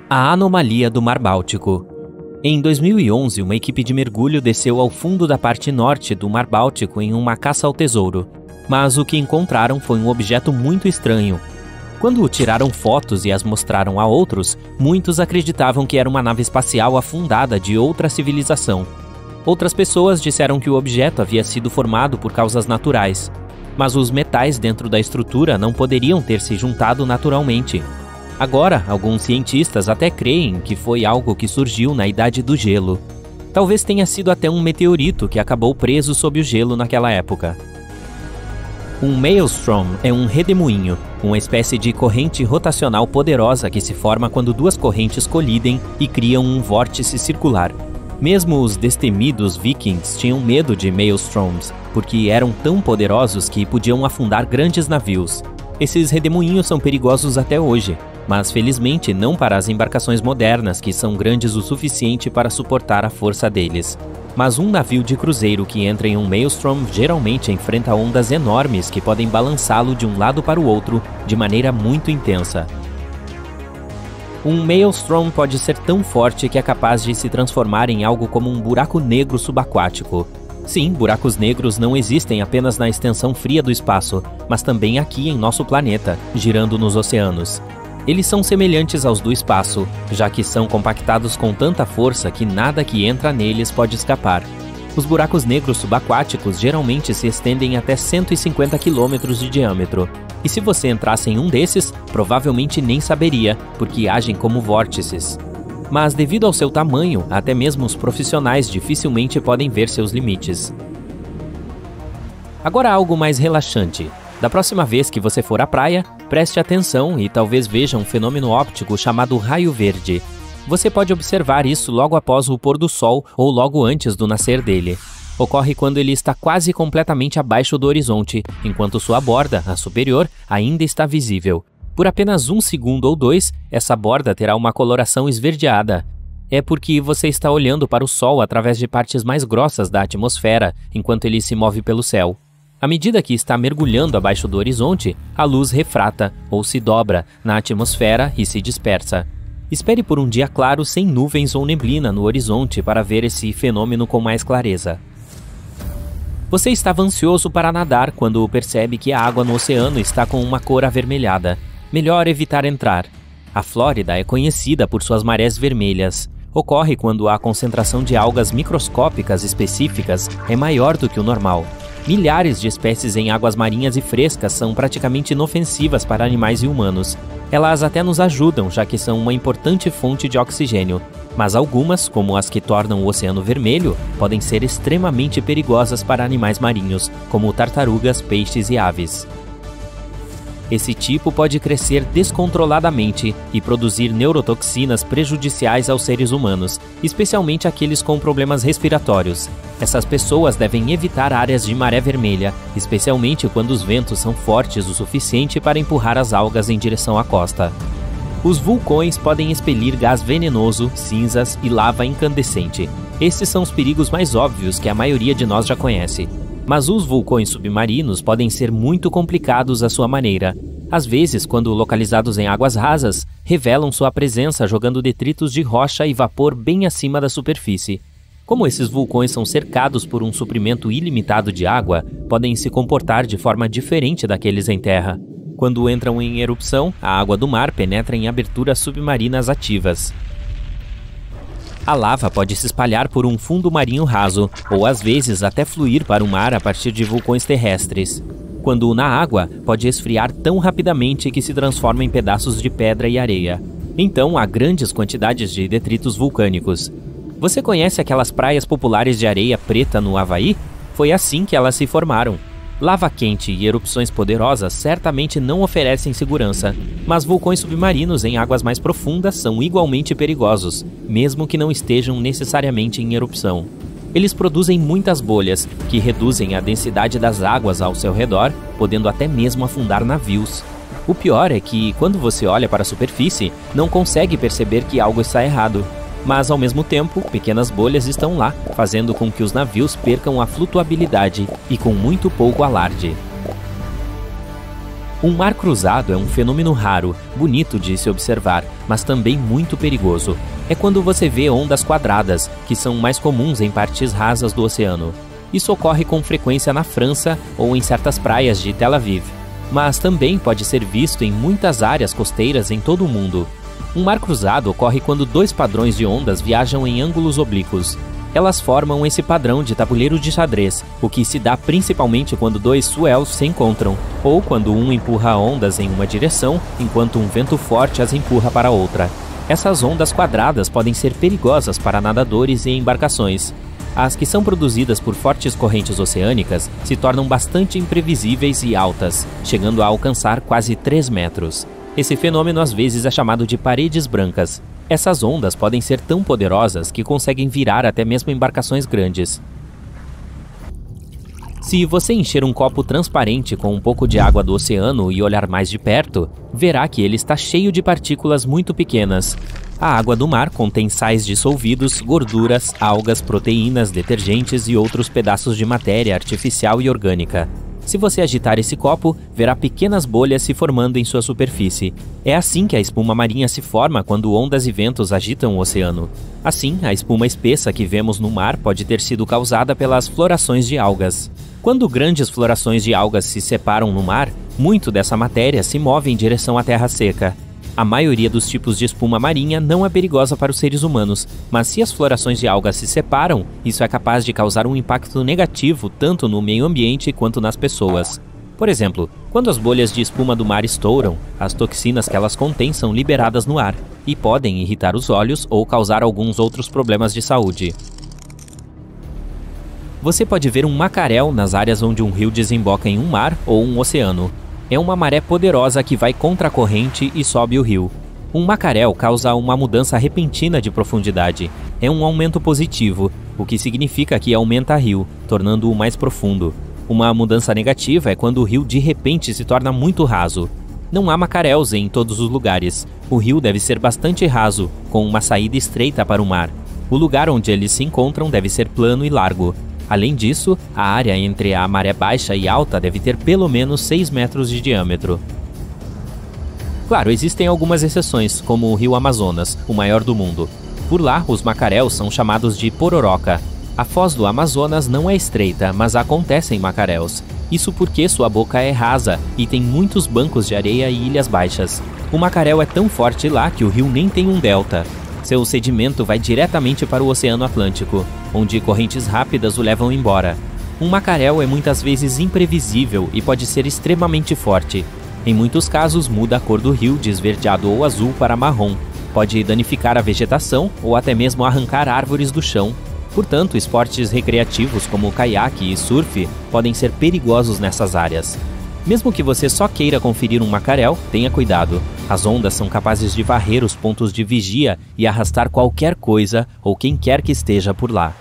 A anomalia do Mar Báltico. Em 2011, uma equipe de mergulho desceu ao fundo da parte norte do Mar Báltico em uma caça ao tesouro. Mas o que encontraram foi um objeto muito estranho. Quando tiraram fotos e as mostraram a outros, muitos acreditavam que era uma nave espacial afundada de outra civilização. Outras pessoas disseram que o objeto havia sido formado por causas naturais, mas os metais dentro da estrutura não poderiam ter se juntado naturalmente. Agora, alguns cientistas até creem que foi algo que surgiu na Idade do Gelo. Talvez tenha sido até um meteorito que acabou preso sob o gelo naquela época. Um maelstrom é um redemoinho, uma espécie de corrente rotacional poderosa que se forma quando duas correntes colidem e criam um vórtice circular. Mesmo os destemidos vikings tinham medo de maelstroms, porque eram tão poderosos que podiam afundar grandes navios. Esses redemoinhos são perigosos até hoje, mas felizmente não para as embarcações modernas, que são grandes o suficiente para suportar a força deles. Mas um navio de cruzeiro que entra em um maelstrom geralmente enfrenta ondas enormes que podem balançá-lo de um lado para o outro de maneira muito intensa. Um maelstrom pode ser tão forte que é capaz de se transformar em algo como um buraco negro subaquático. Sim, buracos negros não existem apenas na extensão fria do espaço, mas também aqui em nosso planeta, girando nos oceanos. Eles são semelhantes aos do espaço, já que são compactados com tanta força que nada que entra neles pode escapar. Os buracos negros subaquáticos geralmente se estendem até 150 km de diâmetro. E se você entrasse em um desses, provavelmente nem saberia, porque agem como vórtices. Mas devido ao seu tamanho, até mesmo os profissionais dificilmente podem ver seus limites. Agora algo mais relaxante. Da próxima vez que você for à praia, preste atenção e talvez veja um fenômeno óptico chamado raio verde. Você pode observar isso logo após o pôr do sol ou logo antes do nascer dele. Ocorre quando ele está quase completamente abaixo do horizonte, enquanto sua borda, a superior, ainda está visível. Por apenas 1 segundo ou 2, essa borda terá uma coloração esverdeada. É porque você está olhando para o Sol através de partes mais grossas da atmosfera, enquanto ele se move pelo céu. À medida que está mergulhando abaixo do horizonte, a luz refrata, ou se dobra, na atmosfera e se dispersa. Espere por um dia claro sem nuvens ou neblina no horizonte para ver esse fenômeno com mais clareza. Você estava ansioso para nadar quando percebe que a água no oceano está com uma cor avermelhada. Melhor evitar entrar. A Flórida é conhecida por suas marés vermelhas. Ocorre quando a concentração de algas microscópicas específicas é maior do que o normal. Milhares de espécies em águas marinhas e frescas são praticamente inofensivas para animais e humanos. Elas até nos ajudam, já que são uma importante fonte de oxigênio. Mas algumas, como as que tornam o oceano vermelho, podem ser extremamente perigosas para animais marinhos, como tartarugas, peixes e aves. Esse tipo pode crescer descontroladamente e produzir neurotoxinas prejudiciais aos seres humanos, especialmente aqueles com problemas respiratórios. Essas pessoas devem evitar áreas de maré vermelha, especialmente quando os ventos são fortes o suficiente para empurrar as algas em direção à costa. Os vulcões podem expelir gás venenoso, cinzas e lava incandescente. Esses são os perigos mais óbvios que a maioria de nós já conhece. Mas os vulcões submarinos podem ser muito complicados à sua maneira. Às vezes, quando localizados em águas rasas, revelam sua presença jogando detritos de rocha e vapor bem acima da superfície. Como esses vulcões são cercados por um suprimento ilimitado de água, podem se comportar de forma diferente daqueles em terra. Quando entram em erupção, a água do mar penetra em aberturas submarinas ativas. A lava pode se espalhar por um fundo marinho raso, ou às vezes até fluir para o mar a partir de vulcões terrestres. Quando na água, pode esfriar tão rapidamente que se transforma em pedaços de pedra e areia. Então há grandes quantidades de detritos vulcânicos. Você conhece aquelas praias populares de areia preta no Havaí? Foi assim que elas se formaram. Lava quente e erupções poderosas certamente não oferecem segurança, mas vulcões submarinos em águas mais profundas são igualmente perigosos, mesmo que não estejam necessariamente em erupção. Eles produzem muitas bolhas, que reduzem a densidade das águas ao seu redor, podendo até mesmo afundar navios. O pior é que, quando você olha para a superfície, não consegue perceber que algo está errado. Mas, ao mesmo tempo, pequenas bolhas estão lá, fazendo com que os navios percam a flutuabilidade e com muito pouco alarde. Um mar cruzado é um fenômeno raro, bonito de se observar, mas também muito perigoso. É quando você vê ondas quadradas, que são mais comuns em partes rasas do oceano. Isso ocorre com frequência na França ou em certas praias de Tel Aviv, mas também pode ser visto em muitas áreas costeiras em todo o mundo. Um mar cruzado ocorre quando dois padrões de ondas viajam em ângulos oblíquos. Elas formam esse padrão de tabuleiro de xadrez, o que se dá principalmente quando dois swells se encontram, ou quando um empurra ondas em uma direção, enquanto um vento forte as empurra para outra. Essas ondas quadradas podem ser perigosas para nadadores e embarcações. As que são produzidas por fortes correntes oceânicas se tornam bastante imprevisíveis e altas, chegando a alcançar quase 3 metros. Esse fenômeno às vezes é chamado de paredes brancas. Essas ondas podem ser tão poderosas que conseguem virar até mesmo embarcações grandes. Se você encher um copo transparente com um pouco de água do oceano e olhar mais de perto, verá que ele está cheio de partículas muito pequenas. A água do mar contém sais dissolvidos, gorduras, algas, proteínas, detergentes e outros pedaços de matéria artificial e orgânica. Se você agitar esse copo, verá pequenas bolhas se formando em sua superfície. É assim que a espuma marinha se forma quando ondas e ventos agitam o oceano. Assim, a espuma espessa que vemos no mar pode ter sido causada pelas florações de algas. Quando grandes florações de algas se separam no mar, muito dessa matéria se move em direção à terra seca. A maioria dos tipos de espuma marinha não é perigosa para os seres humanos, mas se as florações de algas se separam, isso é capaz de causar um impacto negativo tanto no meio ambiente quanto nas pessoas. Por exemplo, quando as bolhas de espuma do mar estouram, as toxinas que elas contêm são liberadas no ar e podem irritar os olhos ou causar alguns outros problemas de saúde. Você pode ver um macaréu nas áreas onde um rio desemboca em um mar ou um oceano. É uma maré poderosa que vai contra a corrente e sobe o rio. Um macaréu causa uma mudança repentina de profundidade. É um aumento positivo, o que significa que aumenta o rio, tornando-o mais profundo. Uma mudança negativa é quando o rio de repente se torna muito raso. Não há macaréus em todos os lugares. O rio deve ser bastante raso, com uma saída estreita para o mar. O lugar onde eles se encontram deve ser plano e largo. Além disso, a área entre a maré baixa e alta deve ter pelo menos 6 metros de diâmetro. Claro, existem algumas exceções, como o rio Amazonas, o maior do mundo. Por lá, os macaréus são chamados de pororoca. A foz do Amazonas não é estreita, mas acontecem macaréus. Isso porque sua boca é rasa e tem muitos bancos de areia e ilhas baixas. O macaréu é tão forte lá que o rio nem tem um delta. Seu sedimento vai diretamente para o Oceano Atlântico, onde correntes rápidas o levam embora. Um macaréu é muitas vezes imprevisível e pode ser extremamente forte. Em muitos casos, muda a cor do rio de esverdeado ou azul para marrom. Pode danificar a vegetação ou até mesmo arrancar árvores do chão. Portanto, esportes recreativos como caiaque e surf podem ser perigosos nessas áreas. Mesmo que você só queira conferir um macaréu, tenha cuidado. As ondas são capazes de varrer os pontos de vigia e arrastar qualquer coisa ou quem quer que esteja por lá.